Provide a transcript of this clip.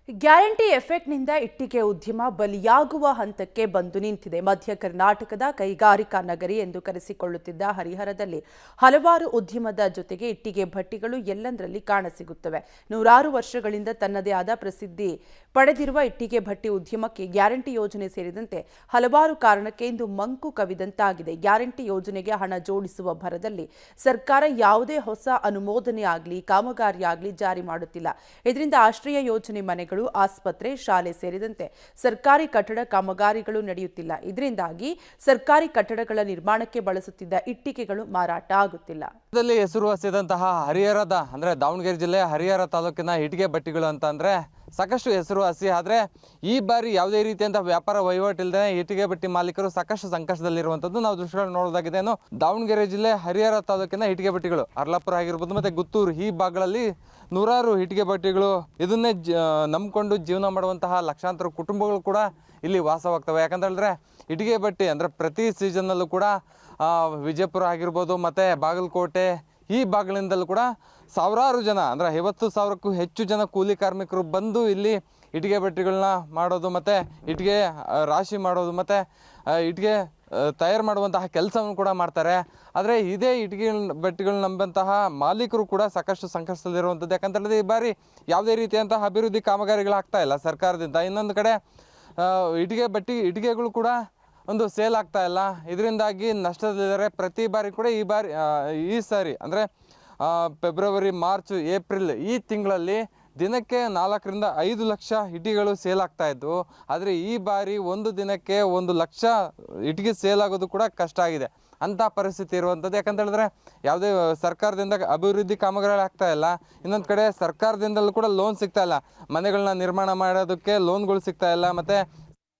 Guarantee ಎಫೆಕ್ಟ್ನಿಂದ ಇಟ್ಟಿಗೆ ಉದ್ಯಮ ಬಲಿಯಾಗುವ ಹಂತಕ್ಕೆ ಬಂದು ನಿಂತಿದೆ. ಮಧ್ಯ ಕರ್ನಾಟಕದ ಕೈಗಾರಿಕಾ ನಗರಿ ಎಂದು ಕರೆಸಿಕೊಳ್ಳುತ್ತಿದ್ದ ಹರಿಹರದಲ್ಲಿ ಹಲವಾರು ಉದ್ಯಮದ ಜೊತೆಗೆ ಇಟ್ಟಿಗೆ ಭಟ್ಟಿಗಳು ಎಲ್ಲೆಂದರಲ್ಲಿ ಕಾಣಸಿಗುತ್ತವೆ. ನೂರಾರು ವರ್ಷಗಳಿಂದ ತನ್ನದೇ ಆದ ಪ್ರಸಿದ್ಧಿ ಪಡೆದಿರುವ ಇಟ್ಟಿಗೆ ಭಟ್ಟಿ ಉದ್ಯಮಕ್ಕೆ ಗ್ಯಾರಂಟಿ ಯೋಜನೆ ಸೇರಿದಂತೆ ಹಲವಾರು ಕಾರಣಕ್ಕೆ ಇಂದು ಮಂಕು ಕವಿದಂತಾಗಿದೆ. ಗ್ಯಾರಂಟಿ ಯೋಜನೆಗೆ ಹಣ ಜೋಡಿಸುವ ಭರದಲ್ಲಿ ಸರ್ಕಾರ ಯಾವುದೇ ಹೊಸ ಅನುಮೋದನೆ ಆಗಲಿ ಕಾಮಗಾರಿ ಆಗಲಿ ಜಾರಿ ಮಾಡುತ್ತಿಲ್ಲ. ಇದರಿಂದ ಆಶ್ರಯ ಯೋಜನೆ ಮನೆಗಳು, ಆಸ್ಪತ್ರೆ, ಶಾಲೆ ಸೇರಿದಂತೆ ಸರ್ಕಾರಿ ಕಟ್ಟಡ ಕಾಮಗಾರಿಗಳು ನಡೆಯುತ್ತಿಲ್ಲ. ಇದರಿಂದಾಗಿ ಸರ್ಕಾರಿ ಕಟ್ಟಡಗಳ ನಿರ್ಮಾಣಕ್ಕೆ ಬಳಸುತ್ತಿದ್ದ ಇಟ್ಟಿಗೆಗಳು ಮಾರಾಟ ಆಗುತ್ತಿಲ್ಲ. ಹೆಸರುವಾಸಿಯಾದಂತಹ ಹರಿಹರದ ಅಂದ್ರೆ ದಾವಣಗೆರೆ ಜಿಲ್ಲೆಯ ಹರಿಹರ ತಾಲೂಕಿನ ಇಟ್ಟಿಗೆ ಭಟ್ಟಿಗಳು ಅಂತ ಅಂದ್ರೆ ಸಾಕಷ್ಟು ಹೆಸರುವಾಸಿ. ಆದರೆ ಈ ಬಾರಿ ಯಾವುದೇ ರೀತಿಯಂತಹ ವ್ಯಾಪಾರ ವಹಿವಾಟು ಇಲ್ಲದೆ ಇಟ್ಟಿಗೆ ಭಟ್ಟಿ ಮಾಲೀಕರು ಸಾಕಷ್ಟು ಸಂಕಷ್ಟದಲ್ಲಿರುವಂಥದ್ದು ನಾವು ದೃಶ್ಯಗಳು ನೋಡೋದಾಗಿದೆ. ದಾವಣಗೆರೆ ಜಿಲ್ಲೆ ಹರಿಹರ ತಾಲೂಕಿನ ಇಟ್ಟಿಗೆ ಭಟ್ಟಿಗಳು ಹರ್ಲಾಪುರ ಆಗಿರ್ಬೋದು ಮತ್ತು ಗುತ್ತೂರು ಈ ಭಾಗಗಳಲ್ಲಿ ನೂರಾರು ಇಟ್ಟಿಗೆ ಭಟ್ಟಿಗಳು ಇದನ್ನೇ ನಂಬಿಕೊಂಡು ಜೀವನ ಮಾಡುವಂತಹ ಲಕ್ಷಾಂತರ ಕುಟುಂಬಗಳು ಕೂಡ ಇಲ್ಲಿ ವಾಸವಾಗ್ತವೆ. ಯಾಕಂತೇಳಿದ್ರೆ ಇಟ್ಟಿಗೆ ಭಟ್ಟಿ ಅಂದರೆ ಪ್ರತಿ ಸೀಸನ್ನಲ್ಲೂ ಕೂಡ ವಿಜಯಪುರ ಆಗಿರ್ಬೋದು ಮತ್ತು ಬಾಗಲಕೋಟೆ ಈ ಭಾಗಗಳಿಂದಲೂ ಕೂಡ ಸಾವಿರಾರು ಜನ ಅಂದರೆ 50,000ಕ್ಕೂ ಹೆಚ್ಚು ಜನ ಕೂಲಿ ಕಾರ್ಮಿಕರು ಬಂದು ಇಲ್ಲಿ ಇಟ್ಟಿಗೆ ಭಟ್ಟಿಗಳನ್ನ ಮಾಡೋದು ಮತ್ತು ಇಟ್ಟಿಗೆ ರಾಶಿ ಮಾಡೋದು ಮತ್ತು ಇಟ್ಟಿಗೆ ತಯಾರು ಮಾಡುವಂತಹ ಕೆಲಸವನ್ನು ಕೂಡ ಮಾಡ್ತಾರೆ. ಆದರೆ ಇದೇ ಇಟ್ಟಿಗೆ ಭಟ್ಟಿಗಳನ್ನ ನಂಬಂತಹ ಮಾಲೀಕರು ಕೂಡ ಸಾಕಷ್ಟು ಸಂಕಷ್ಟದಲ್ಲಿರುವಂಥದ್ದು. ಯಾಕಂತೇಳಿದ್ರೆ ಈ ಬಾರಿ ಯಾವುದೇ ರೀತಿಯಂತಹ ಅಭಿವೃದ್ಧಿ ಕಾಮಗಾರಿಗಳಾಗ್ತಾ ಇಲ್ಲ ಸರ್ಕಾರದಿಂದ. ಇನ್ನೊಂದು ಕಡೆ ಇಟ್ಟಿಗೆಗಳು ಕೂಡ ಒಂದು ಸೇಲ್ ಆಗ್ತಾ ಇಲ್ಲ. ಇದರಿಂದಾಗಿ ನಷ್ಟದಲ್ಲಿದ್ದಾರೆ. ಪ್ರತಿ ಬಾರಿ ಕೂಡ ಈ ಸಾರಿ ಅಂದರೆ ಫೆಬ್ರವರಿ, ಮಾರ್ಚ್, ಏಪ್ರಿಲ್ ಈ ತಿಂಗಳಲ್ಲಿ ದಿನಕ್ಕೆ 4ರಿಂದ 5 ಲಕ್ಷ ಇಟ್ಟಿಗೆಗಳು ಸೇಲ್ ಆಗ್ತಾ ಇದ್ವು. ಆದರೆ ಈ ಬಾರಿ ಒಂದು ದಿನಕ್ಕೆ 1 ಲಕ್ಷ ಇಟ್ಟಿಗೆ ಸೇಲ್ ಆಗೋದು ಕೂಡ ಕಷ್ಟ ಆಗಿದೆ. ಅಂಥ ಪರಿಸ್ಥಿತಿ ಇರುವಂಥದ್ದು. ಯಾಕಂತ ಹೇಳಿದ್ರೆ ಯಾವುದೇ ಸರ್ಕಾರದಿಂದ ಅಭಿವೃದ್ಧಿ ಕಾಮಗಾರಿ ಆಗ್ತಾ ಇಲ್ಲ. ಇನ್ನೊಂದು ಕಡೆ ಸರ್ಕಾರದಿಂದಲೂ ಕೂಡ ಲೋನ್ ಸಿಗ್ತಾ ಇಲ್ಲ. ಮನೆಗಳನ್ನ ನಿರ್ಮಾಣ ಮಾಡೋದಕ್ಕೆ ಲೋನ್ಗಳು ಸಿಗ್ತಾ ಇಲ್ಲ. ಮತ್ತು